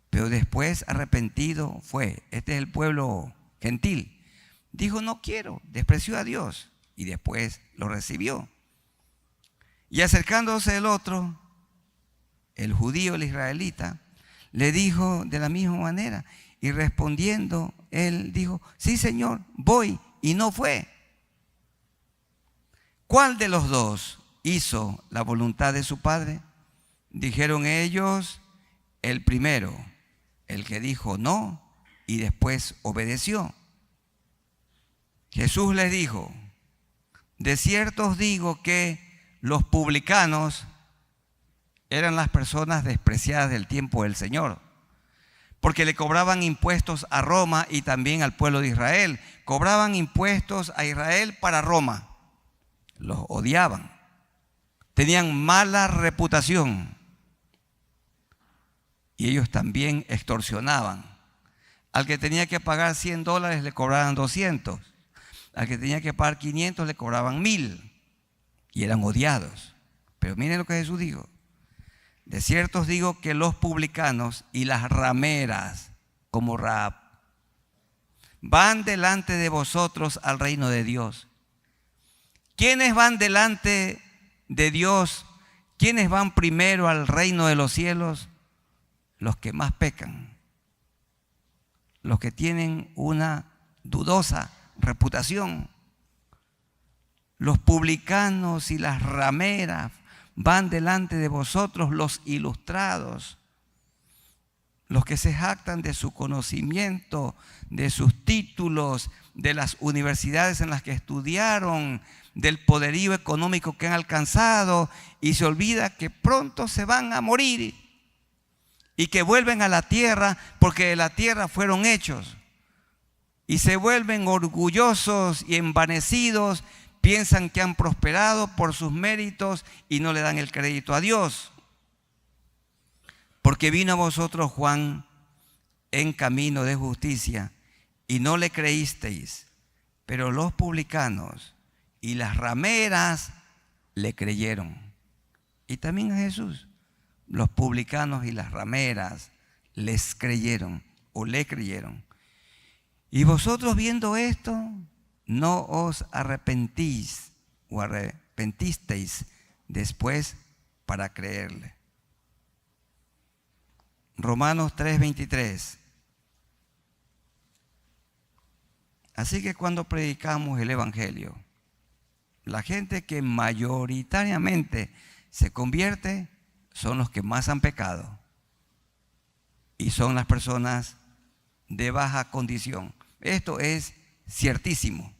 Pero después arrepentido fue. Este es el pueblo gentil. Dijo, no quiero. Despreció a Dios y después lo recibió. Y acercándose el otro, el judío, el israelita, le dijo de la misma manera. Y respondiendo, él dijo, sí, Señor, voy. Y no fue. ¿Cuál de los dos hizo la voluntad de su padre? Dijeron ellos, el primero, el que dijo no y después obedeció. Jesús les dijo, de cierto os digo que los publicanos eran las personas despreciadas del tiempo del Señor, porque le cobraban impuestos a Roma y también al pueblo de Israel. Cobraban impuestos a Israel para Roma. Los odiaban. Tenían mala reputación. Y ellos también extorsionaban. Al que tenía que pagar $100 le cobraban 200. Al que tenía que pagar 500 le cobraban 1000. Y eran odiados. Pero miren lo que Jesús dijo. De cierto os digo que los publicanos y las rameras, como Rahab, van delante de vosotros al reino de Dios. ¿Quiénes van delante de Dios? ¿Quiénes van primero al reino de los cielos? Los que más pecan, los que tienen una dudosa reputación. Los publicanos y las rameras van delante de vosotros, los ilustrados, los que se jactan de su conocimiento, de sus títulos, de las universidades en las que estudiaron, del poderío económico que han alcanzado, y se olvida que pronto se van a morir y que vuelven a la tierra porque de la tierra fueron hechos, y se vuelven orgullosos y envanecidos. Piensan que han prosperado por sus méritos y no le dan el crédito a Dios. Porque vino a vosotros Juan en camino de justicia y no le creísteis, pero los publicanos y las rameras le creyeron. Y también a Jesús, los publicanos y las rameras les creyeron o le creyeron. Y vosotros viendo esto, no os arrepentís o arrepentisteis después para creerle. Romanos 3:23. Así que cuando predicamos el Evangelio, la gente que mayoritariamente se convierte son los que más han pecado y son las personas de baja condición. Esto es ciertísimo.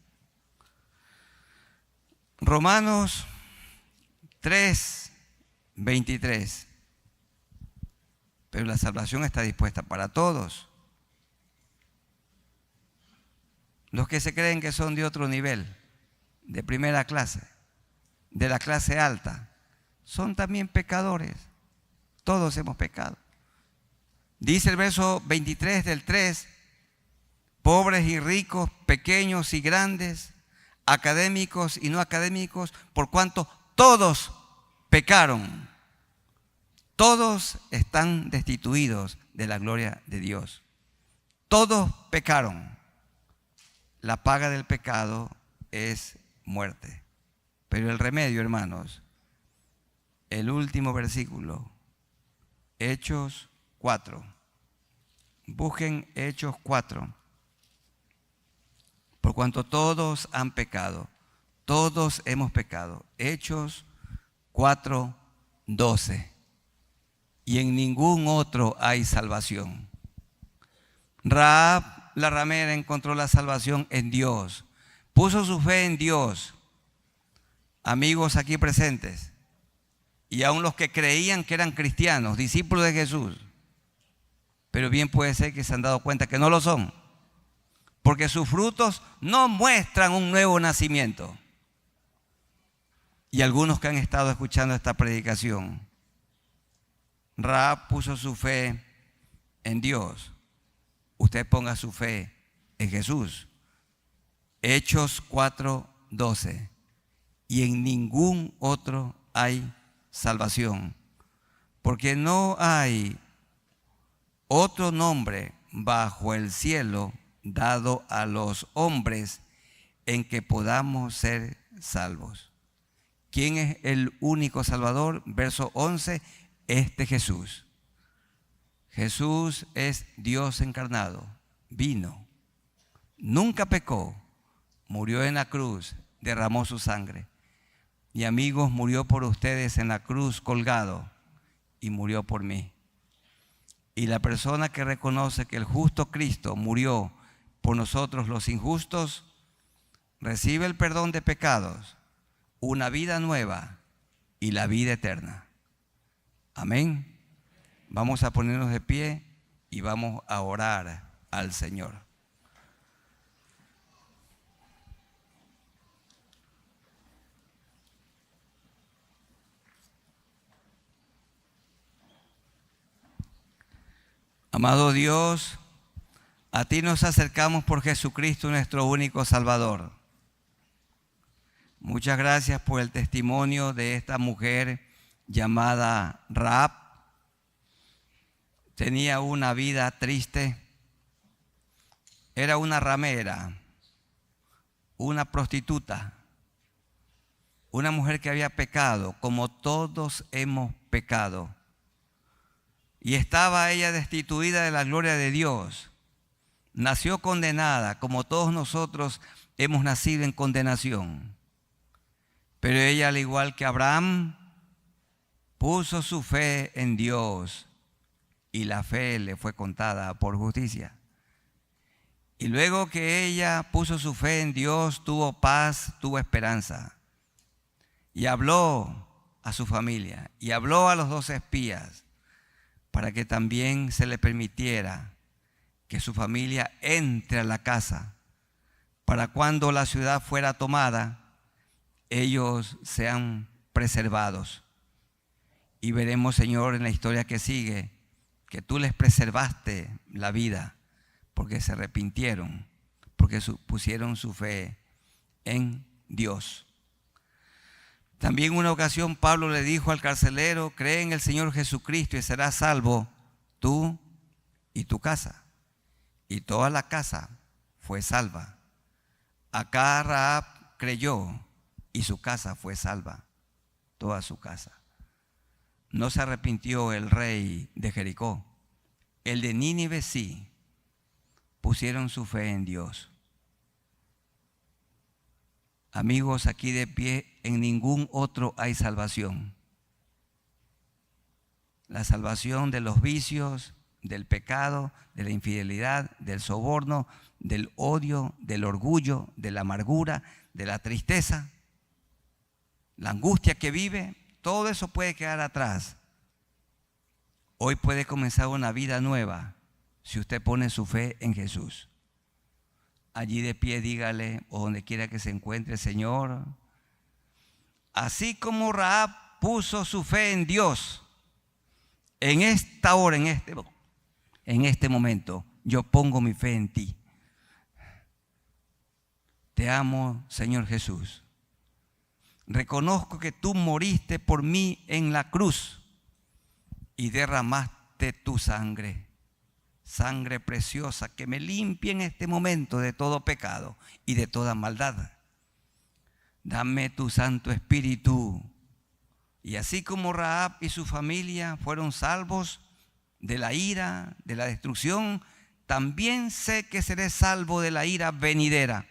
Romanos 3:23. Pero la salvación está dispuesta para todos. Los que se creen que son de otro nivel, de primera clase, de la clase alta, son también pecadores. Todos hemos pecado. Dice el verso 23 del 3, pobres y ricos, pequeños y grandes, académicos y no académicos, por cuanto todos pecaron. Todos están destituidos de la gloria de Dios. Todos pecaron. La paga del pecado es muerte. Pero el remedio, hermanos, el último versículo, Hechos 4. Busquen Hechos 4. Por cuanto todos han pecado, todos hemos pecado. Hechos 4:12. Y en ningún otro hay salvación. Rahab, la ramera, encontró la salvación en Dios. Puso su fe en Dios. Amigos aquí presentes, y aun los que creían que eran cristianos, discípulos de Jesús, pero bien puede ser que se han dado cuenta que no lo son, porque sus frutos no muestran un nuevo nacimiento. Y algunos que han estado escuchando esta predicación, Rahab puso su fe en Dios. Usted ponga su fe en Jesús. Hechos 4:12. Y en ningún otro hay salvación, porque no hay otro nombre bajo el cielo dado a los hombres en que podamos ser salvos. ¿Quién es el único Salvador? Verso 11. Jesús. Jesús es Dios encarnado, vino, nunca pecó, murió en la cruz, derramó su sangre. Y amigos, murió por ustedes en la cruz colgado y murió por mí. Y la persona que reconoce que el justo Cristo murió por nosotros los injustos, recibe el perdón de pecados, una vida nueva y la vida eterna. Amén. Vamos a ponernos de pie y vamos a orar al Señor. Amado Dios, a ti nos acercamos por Jesucristo, nuestro único Salvador. Muchas gracias por el testimonio de esta mujer llamada Rahab. Tenía una vida triste. Era una ramera, una prostituta, una mujer que había pecado, como todos hemos pecado. Y estaba ella destituida de la gloria de Dios. Nació condenada, como todos nosotros hemos nacido en condenación. Pero ella, al igual que Abraham, puso su fe en Dios y la fe le fue contada por justicia. Y luego que ella puso su fe en Dios, tuvo paz, tuvo esperanza. Y habló a su familia y habló a los 12 espías para que también se le permitiera que su familia entre a la casa, para cuando la ciudad fuera tomada, ellos sean preservados. Y veremos, Señor, en la historia que sigue, que tú les preservaste la vida porque se arrepintieron, porque pusieron su fe en Dios. También en una ocasión Pablo le dijo al carcelero: cree en el Señor Jesucristo y serás salvo tú y tu casa. Y toda la casa fue salva. Acá Rahab creyó y su casa fue salva, toda su casa. No se arrepintió el rey de Jericó. El de Nínive sí. Pusieron su fe en Dios. Amigos, aquí de pie, en ningún otro hay salvación. La salvación de los vicios, del pecado, de la infidelidad, del soborno, del odio, del orgullo, de la amargura, de la tristeza, la angustia que vive, todo eso puede quedar atrás. Hoy puede comenzar una vida nueva si usted pone su fe en Jesús. Allí de pie dígale, o donde quiera que se encuentre: Señor, así como Rahab puso su fe en Dios, en esta hora, en este momento, yo pongo mi fe en ti. Te amo, Señor Jesús. Reconozco que tú moriste por mí en la cruz y derramaste tu sangre, sangre preciosa que me limpia en este momento de todo pecado y de toda maldad. Dame tu Santo Espíritu. Y así como Rahab y su familia fueron salvos de la ira, de la destrucción, también sé que seré salvo de la ira venidera.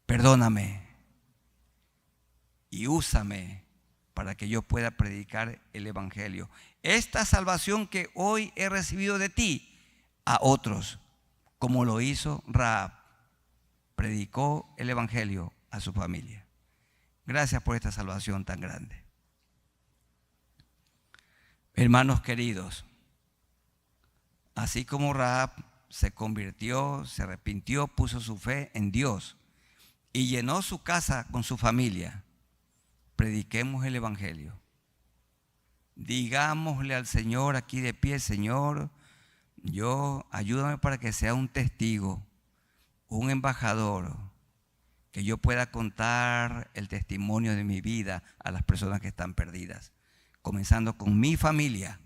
Perdóname y úsame para que yo pueda predicar el Evangelio. Esta salvación que hoy he recibido de ti, a otros, como lo hizo Rahab, predicó el Evangelio a su familia. Gracias por esta salvación tan grande. Hermanos queridos, así como Rahab se convirtió, se arrepintió, puso su fe en Dios y llenó su casa con su familia, prediquemos el Evangelio. Digámosle al Señor aquí de pie: Señor, ayúdame para que sea un testigo, un embajador, que yo pueda contar el testimonio de mi vida a las personas que están perdidas, comenzando con mi familia.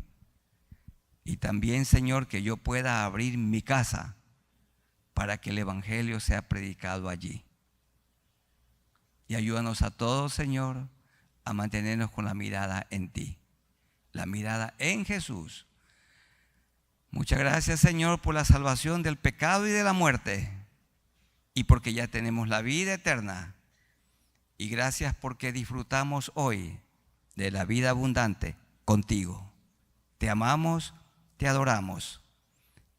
Y también, Señor, que yo pueda abrir mi casa para que el Evangelio sea predicado allí. Y ayúdanos a todos, Señor, a mantenernos con la mirada en ti, la mirada en Jesús. Muchas gracias, Señor, por la salvación del pecado y de la muerte, y porque ya tenemos la vida eterna. Y gracias porque disfrutamos hoy de la vida abundante contigo. Te amamos, te adoramos.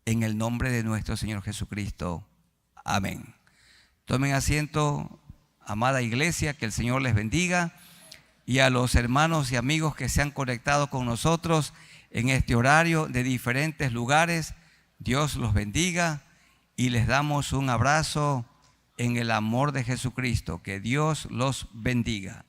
En el nombre de nuestro Señor Jesucristo. Amén. Tomen asiento, amada iglesia, que el Señor les bendiga. Y a los hermanos y amigos que se han conectado con nosotros en este horario de diferentes lugares, Dios los bendiga y les damos un abrazo en el amor de Jesucristo. Que Dios los bendiga.